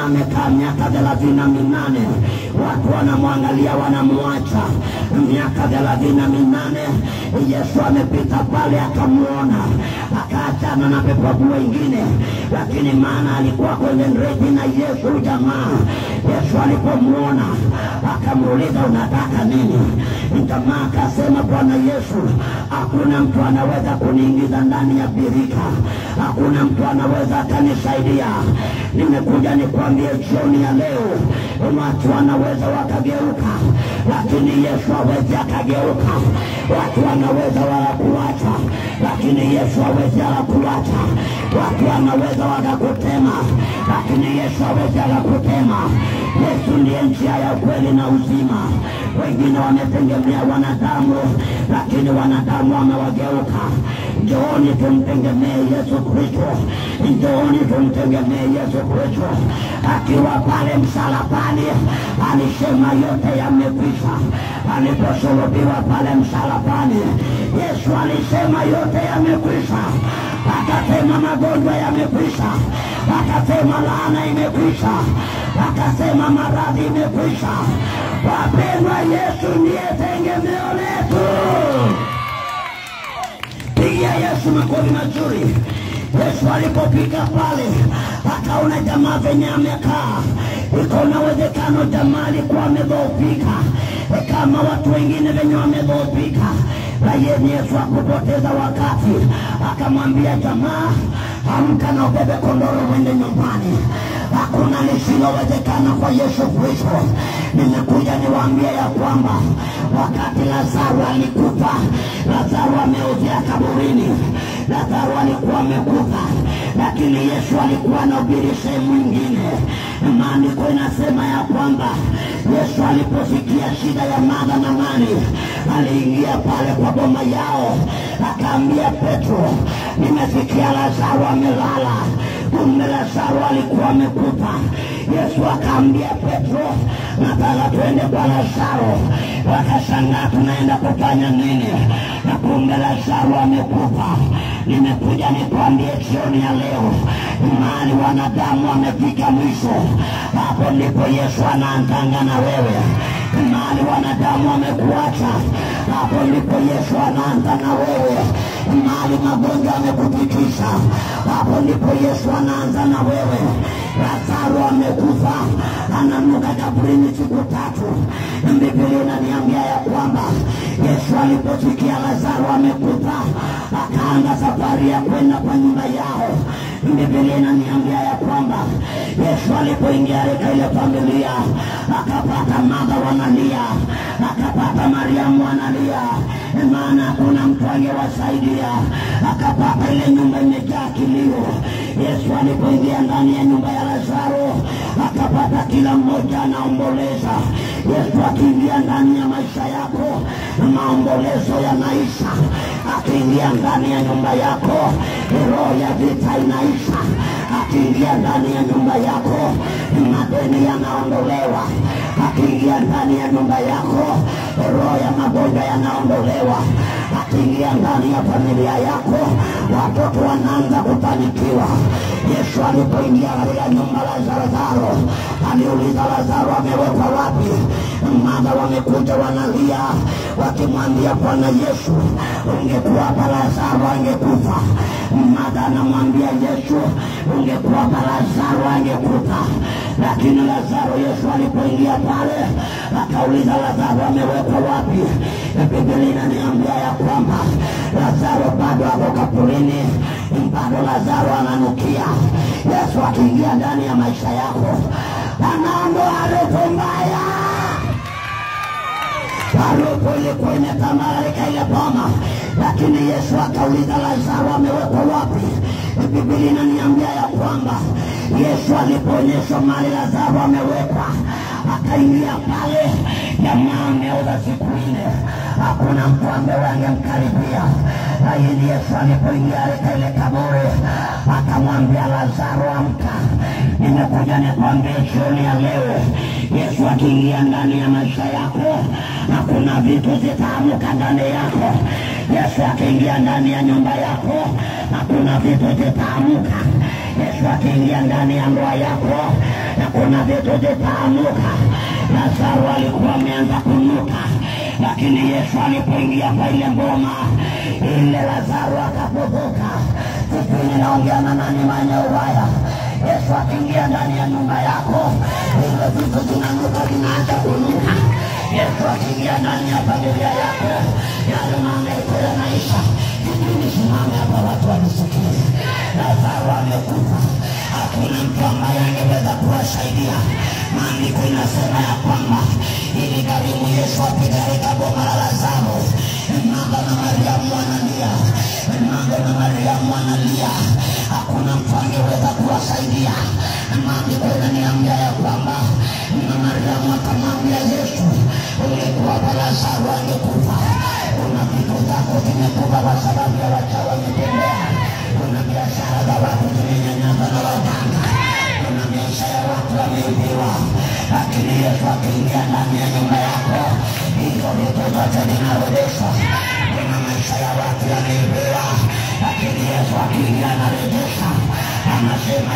amekaa miaka 38. Watu wanamwangalia, wanamuacha. Miaka 38 Yesu amepita pale akamuona, akaachana na pepo wengine, lakini maana alikuwa kwenye ndege na Yesu jamaa. Yesu alipomuona akamuuliza, unataka nini? Jamaa akasema, Bwana Yesu, hakuna mtu anaweza kuniingiza ndani ya birika, hakuna mtu anaweza akanisaidia. Nimekuja nikwambie jioni ya leo, watu wanaweza wakageuka, lakini Yesu hawezi akageuka. Watu wanaweza wakakuacha, lakini Yesu hawezi akakuacha. Watu wanaweza wakakutema, lakini Yesu hawezi akakutema. Yesu ndiye njia ya kweli na uzima. Wengine wametegemea wanadamu, lakini wanadamu wamewageuka. Njooni tumtegemee Yesu Kristo. Njooni tumtegemee Yesu Kristo. Akiwa pale msalabani alisema yote yamekwisha. Aliposulubiwa pale msalabani, Yesu alisema yote yamekwisha. Akasema magonjwa yamekwisha, akasema laana imekwisha, akasema maradhi imekwisha. Wapendwa, Yesu ndiye tegemeo letu. Pigia Yesu makofi mazuri. Yesu alipopika pale akaona jamaa venye amekaa. Iko na uwezekano jamaa alikuwa amedhoofika kama watu wengine venye wamedhoofika. Lakini Yesu hakupoteza wakati, akamwambia jamaa, amka na ubebe kondoro uende nyumbani. Hakuna lisilowezekana kwa Yesu Kristo. Nimekuja niwaambie ya kwamba wakati Lazaro alikufa, Lazaro ameozea kaburini. Lazaro alikuwa amekufa, lakini Yesu alikuwa anahubiri sehemu nyingine. Maandiko inasema ya kwamba Yesu aliposikia shida ya Martha na Maria, aliingia pale kwa boma yao, akaambia Petro, nimesikia Lazaro amelala. Kumbe Lazaro alikuwa amekufa. Yesu akaambia Petro, nataka twende kwa Lazaro. Wakashangaa, tunaenda kufanya nini? Na kumbe Lazaro amekufa. Nimekuja nikwambie jioni ya leo, mahali wanadamu wamefika mwisho, hapo ndipo Yesu anaanzanga na wewe. Mahali wanadamu wamekuacha, hapo ndipo Yesu anaanza na wewe. Mahali magonjwa yamekupitisha, hapo ndipo Yesu anaanza na wewe. Lazaro amekufa, ananuka kaburini siku 3. Biblia inaniambia ya kwamba Yesu aliposikia Lazaro amekufa, akaanza safari ya kwenda kwa nyumba yao. Biblia inaniambia ya kwamba Yesu alipoingia katika ile familia, akapata Martha wanalia, akapata Mariamu wanalia, maana hakuna mtu angewasaidia. Akapata ile nyumba imejaa kilio. Yesu alipoingia ndani ya nyumba ya Lazaro, akapata kila mmoja anaomboleza. Yesu akiingia ndani ya maisha yako, maombolezo yanaisha. Akiingia ndani ya nyumba yako, roho ya vita inaisha. Akiingia ndani ya nyumba yako, madeni yanaondolewa. Akiingia ndani ya nyumba yako, roho ya magonjwa yanaondolewa. Akiingia ndani ya familia yako, watoto wanaanza kufanikiwa. Yesu alipoingia katika nyumba la Lazaro, aliuliza Lazaro amewekwa wapi? Martha wamekuja wanalia, wakimwambia Bwana Yesu, ungekuwa hapa Lazaro angekufa. Martha anamwambia Yesu, ungekuwa hapa Lazaro angekufa. Lakini Lazaro, Yesu alipoingia pale, akauliza Lazaro amewekwa wapi? Biblia inaniambia ya kwamba Lazaro bado ako kaburini, bado Lazaro ananukia. Yesu akiingia ndani ya maisha yako, anaondoa harufu mbaya. Harufu ilikuwa imetambalika ile boma, lakini Yesu akauliza Lazaro amewekwa wapi? Biblia inaniambia ya kwamba Yesu alipoonyeshwa mahali Lazaro amewekwa, akaingia pale. Jamaa ameoza siku 4, hakuna mtu ambaye angemkaribia. Lakini Yesu alipoingia katika ile kaburi, akamwambia Lazaro, amka. Nimekuja nikwambie jioni ya leo, Yesu akiingia ndani ya maisha yako, hakuna vitu zitaamka ndani yako. Yesu akiingia ndani ya nyumba yako, hakuna vitu zitaamka. Yesu akiingia ndani ya ndoa yako, hakuna kuna vitu vitaamuka. Lazaro alikuwa ameanza kunuka, lakini Yesu alipoingia kwa ile ngoma, ile Lazaro akapotoka. Sisi ninaongea na nani mwenye ubaya? Yesu akiingia ndani ya nyumba yako, ile vitu vinanuka vinaanza kunuka. Yesu akiingia ndani ya familia yako, yale mahangaiko yanaisha. Nisimame hapa watu wanisikie. Lazaro amekufa, hakuna mtu ambaye angeweza kuwasaidia. Maandiko inasema ya kwamba ili karibu Yesu apita katika boma la Lazaro, Martha na Mariamu wanalia, Martha na Mariamu wanalia. Hakuna mtu angeweza kuwasaidia. Maandiko inaniambia ya kwamba Mariamu akamwambia Yesu, ulikuwa kwa Lazaro angekufa. Kuna vitu zako vimekufa kwa sababu ya wachawi wametembea. Kuna biashara za watu zimenyanyasa na waganga. Kuna maisha ya watu wameibiwa. Lakini Yesu akiingia ndani ya nyumba yako, hizo vitu zote vinarudishwa. Kuna maisha ya watu yameibiwa, lakini Yesu akiingia anarejesha. Anasema